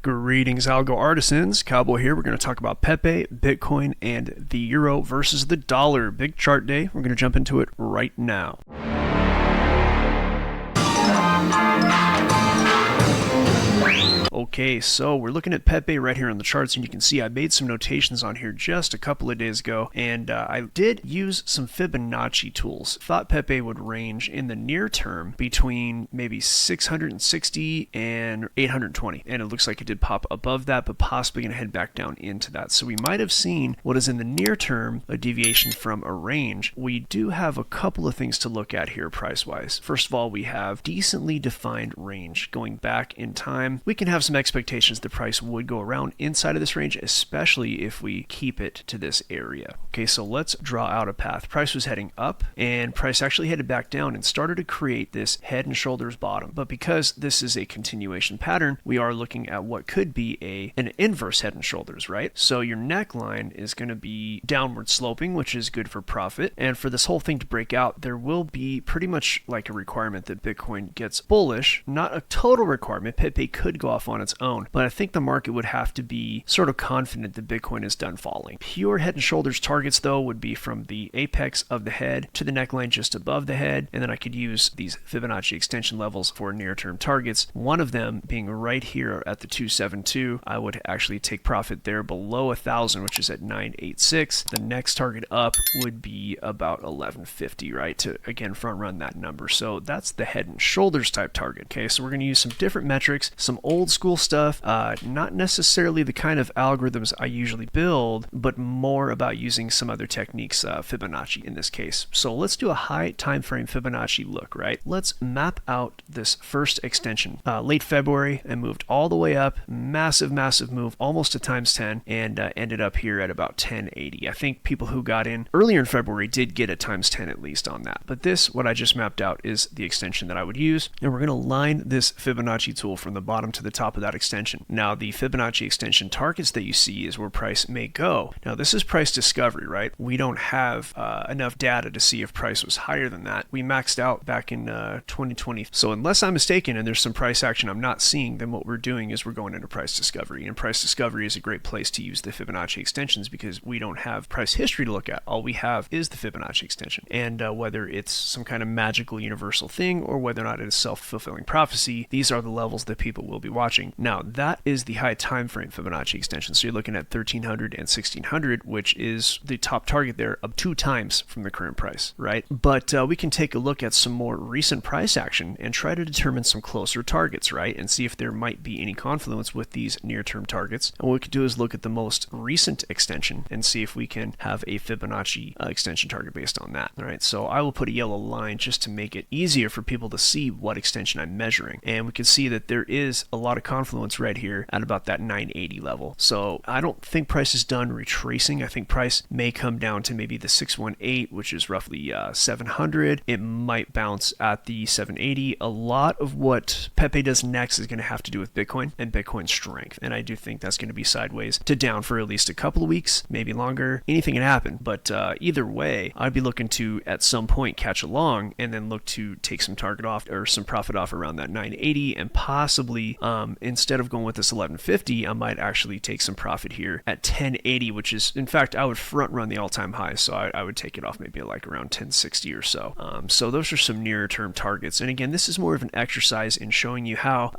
Greetings, Algo artisans. Cowboy here. We're going to talk about Pepe, Bitcoin, and the euro versus the dollar. Big chart day. We're going to jump into it right now. Okay, so we're looking at Pepe right here on the charts, and you can see I made some notations on here just a couple of days ago, and I did use some Fibonacci tools. Thought Pepe would range in the near term between maybe 660 and 820, and it looks like it did pop above that, but possibly going to head back down into that. So we might have seen what is in the near term a deviation from a range. We do have a couple of things to look at here price-wise. First of all, we have decently defined range going back in time. We can have some expectations the price would go around inside of this range, especially if we keep it to this area. Okay, so let's draw out a path. Price was heading up, and price actually headed back down and started to create this head and shoulders bottom. But because this is a continuation pattern, we are looking at what could be an inverse head and shoulders, right? So your neckline is going to be downward sloping, which is good for profit. And for this whole thing to break out, there will be pretty much like a requirement that Bitcoin gets bullish, not a total requirement. Pepe could go off on its own, but I think the market would have to be sort of confident that Bitcoin is done falling. Pure head and shoulders targets though would be from the apex of the head to the neckline just above the head, and then I could use these Fibonacci extension levels for near-term targets. One of them being right here at the 272. I would actually take profit there below 1,000, which is at 986. The next target up would be about 1150, right, to again front run that number. So that's the head and shoulders type target. Okay, so we're going to use some different metrics, some old school stuff, not necessarily the kind of algorithms I usually build, but more about using some other techniques, Fibonacci in this case. So let's do a high time frame Fibonacci look, right? Let's map out this first extension. Late February, and moved all the way up, massive move, almost to times 10, and ended up here at about 1080. I think people who got in earlier in February did get a times 10 at least on that. But this, what I just mapped out, is the extension that I would use, and we're going to line this Fibonacci tool from the bottom to the top of that extension. Now, the Fibonacci extension targets that you see is where price may go. Now, this is price discovery, right? We don't have enough data to see if price was higher than that. We maxed out back in 2020. So unless I'm mistaken and there's some price action I'm not seeing, then what we're doing is we're going into price discovery. And price discovery is a great place to use the Fibonacci extensions because we don't have price history to look at. All we have is the Fibonacci extension. And whether it's some kind of magical universal thing or whether or not it is self-fulfilling prophecy, these are the levels that people will be watching. Now, that is the high time frame Fibonacci extension. So you're looking at 1300 and 1600, which is the top target there of 2 times from the current price, right? But we can take a look at some more recent price action and try to determine some closer targets, right? And see if there might be any confluence with these near-term targets. And what we could do is look at the most recent extension and see if we can have a Fibonacci extension target based on that, all right? So I will put a yellow line just to make it easier for people to see what extension I'm measuring. And we can see that there is a lot of confluence right here at about that 980 level. So I don't think price is done retracing. I think price may come down to maybe the 618, which is roughly 700. It might bounce at the 780. A lot of what Pepe does next is going to have to do with Bitcoin and Bitcoin strength. And I do think that's going to be sideways to down for at least a couple of weeks, maybe longer. Anything can happen. But either way, I'd be looking to at some point catch along and then look to take some target off or some profit off around that 980, and possibly instead of going with this 1150, I might actually take some profit here at 1080, which is, in fact, I would front run the all-time high, so I would take it off maybe like around 1060 or so. So those are some nearer term targets. And again, this is more of an exercise in showing you how,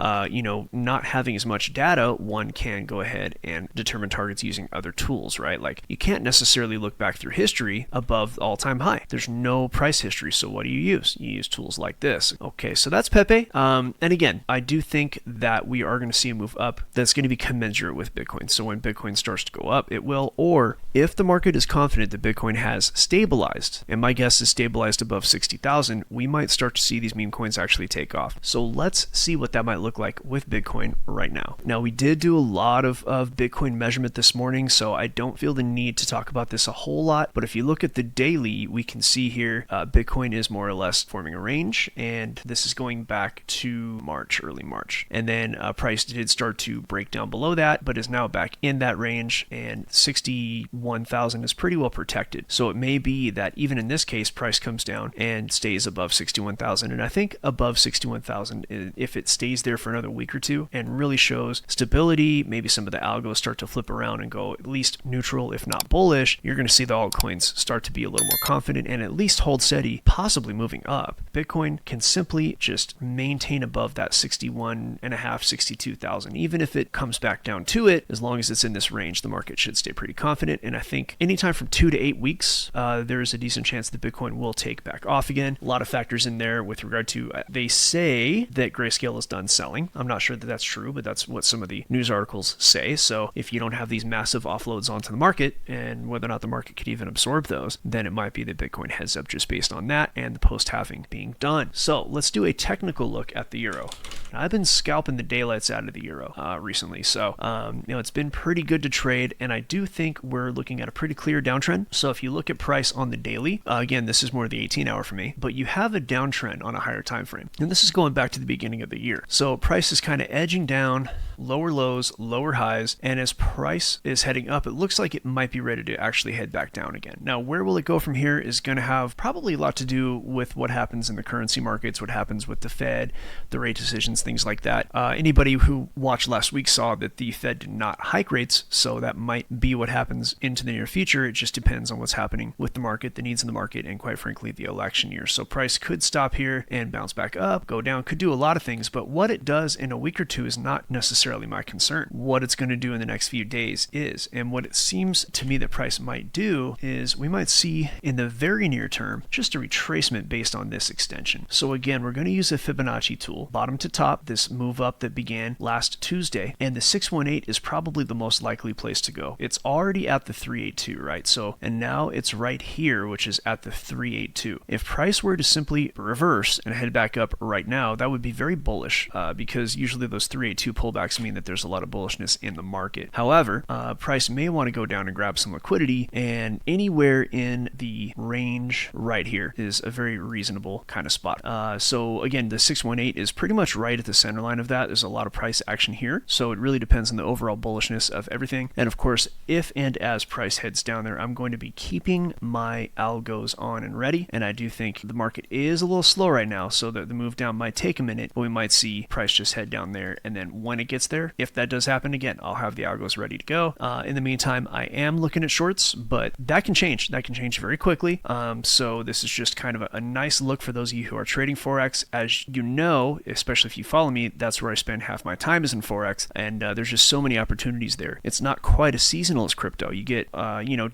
not having as much data, one can go ahead and determine targets using other tools, right? Like you can't necessarily look back through history above the all-time high. There's no price history, so what do you use? You use tools like this. Okay, so that's Pepe. And again, I do think that we are going to see a move up that's going to be commensurate with Bitcoin. So when Bitcoin starts to go up, it will, or if the market is confident that Bitcoin has stabilized, and my guess is stabilized above 60,000, we might start to see these meme coins actually take off. So let's see what that might look like with Bitcoin right now. Now, we did do a lot of Bitcoin measurement this morning, so I don't feel the need to talk about this a whole lot, but if you look at the daily, we can see here Bitcoin is more or less forming a range, and this is going back to March, early March. And then price did start to break down below that, but is now back in that range, and 61,000 is pretty well protected. So it may be that even in this case, price comes down and stays above 61,000. And I think above 61,000, if it stays there for another week or two and really shows stability, maybe some of the algos start to flip around and go at least neutral, if not bullish, you're going to see the altcoins start to be a little more confident and at least hold steady, possibly moving up. Bitcoin can simply just maintain above that 61.5, 62,000. Even if it comes back down to it, as long as it's in this range, the market should stay pretty confident. And I think anytime from 2 to 8 weeks, there's a decent chance that Bitcoin will take back off again. A lot of factors in there with regard to, they say that Grayscale is done selling. I'm not sure that that's true, but that's what some of the news articles say. So if you don't have these massive offloads onto the market, and whether or not the market could even absorb those, then it might be that Bitcoin heads up just based on that and the post-halving being done. So let's do a technical look at the euro. I've been scalping the daylights out of the euro recently, so it's been pretty good to trade, and I do think we're looking at a pretty clear downtrend. So if you look at price on the daily, again, this is more the 18-hour for me, but you have a downtrend on a higher time frame, and this is going back to the beginning of the year. So price is kind of edging down, lower lows, lower highs, and as price is heading up, it looks like it might be ready to actually head back down again. Now, where will it go from here is going to have probably a lot to do with what happens in the currency markets, what happens with the Fed, the rate decisions, things like that. Anybody who watched last week saw that the Fed did not hike rates, so that might be what happens into the near future. It just depends on what's happening with the market, the needs in the market, and quite frankly, the election year. So price could stop here and bounce back up, go down, could do a lot of things, but what it does in a week or two is not necessarily my concern. What it's going to do in the next few days is, and what it seems to me that price might do is we might see in the very near term just a retracement based on this extension. So again, we're going to use a Fibonacci tool, bottom to top, this move up that began last Tuesday, and the 618 is probably the most likely place to go. It's already at the 382, right? So, and now it's right here, which is at the 382. If price were to simply reverse and head back up right now, that would be very bullish because usually those 382 pullbacks mean that there's a lot of bullishness in the market. However, price may want to go down and grab some liquidity, and anywhere in the range right here is a very reasonable kind of spot. So again, the 618 is pretty much right at the center line of that. There's a lot of price action here, so it really depends on the overall bullishness of everything. And of course, if and as price heads down there, I'm going to be keeping my algos on and ready, and I do think the market is a little slow right now, so that the move down might take a minute, but we might see price just head down there, and then when it gets there, if that does happen again, I'll have the algos ready to go. In the meantime, I am looking at shorts, but that can change. That can change very quickly. So this is just kind of a nice look for those of you who are trading Forex. As you know, especially if you follow me, that's where I spend half my time is in Forex, and there's just so many opportunities there. It's not quite as seasonal as crypto. You get,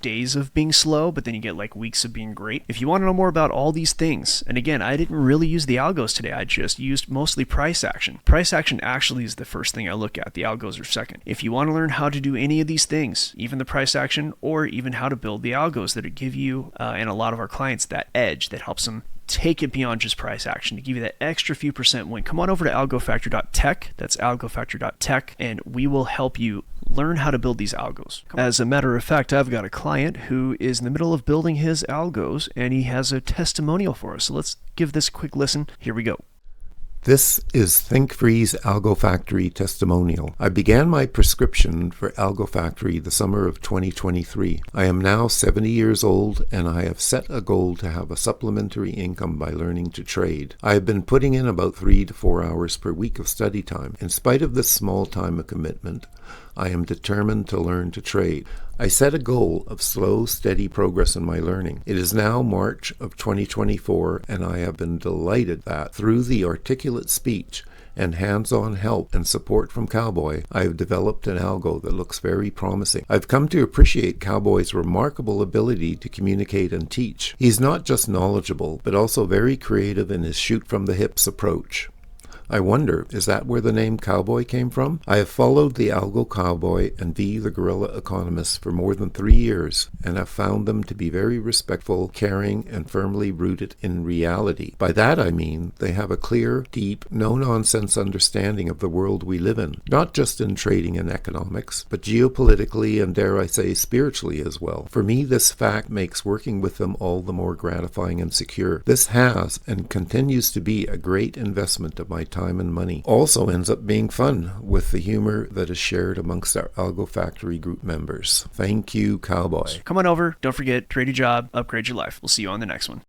days of being slow, but then you get like weeks of being great. If you want to know more about all these things, and again, I didn't really use the algos today. I just used mostly price action. Price action actually is the first thing I look at. The algos are second. If you want to learn how to do any of these things, even the price action, or even how to build the algos that give you and a lot of our clients that edge that helps them take it beyond just price action to give you that extra few percent win, come on over to algofactor.tech. That's algofactor.tech, and we will help you learn how to build these algos. As a matter of fact, I've got a client who is in the middle of building his algos, and he has a testimonial for us. So let's give this a quick listen. Here we go. This is ThinkFree's Algo Factory testimonial. I began my prescription for Algo Factory the summer of 2023. I am now 70 years old, and I have set a goal to have a supplementary income by learning to trade. I have been putting in about 3 to 4 hours per week of study time. In spite of this small time of commitment, I am determined to learn to trade. I set a goal of slow, steady progress in my learning. It is now March of 2024, and I have been delighted that through the articulate speech and hands-on help and support from Cowboy, I have developed an algo that looks very promising. I've come to appreciate Cowboy's remarkable ability to communicate and teach. He's not just knowledgeable, but also very creative in his shoot-from-the-hips approach. I wonder, is that where the name Cowboy came from? I have followed the Algo Cowboy and V the Guerrilla Economist for more than 3 years, and have found them to be very respectful, caring, and firmly rooted in reality. By that I mean they have a clear, deep, no-nonsense understanding of the world we live in, not just in trading and economics, but geopolitically and, dare I say, spiritually as well. For me, this fact makes working with them all the more gratifying and secure. This has and continues to be a great investment of my time time and money. Also ends up being fun with the humor that is shared amongst our Algo Factory group members. Thank you, Cowboy. Come on over. Don't forget, trade your job, upgrade your life. We'll see you on the next one.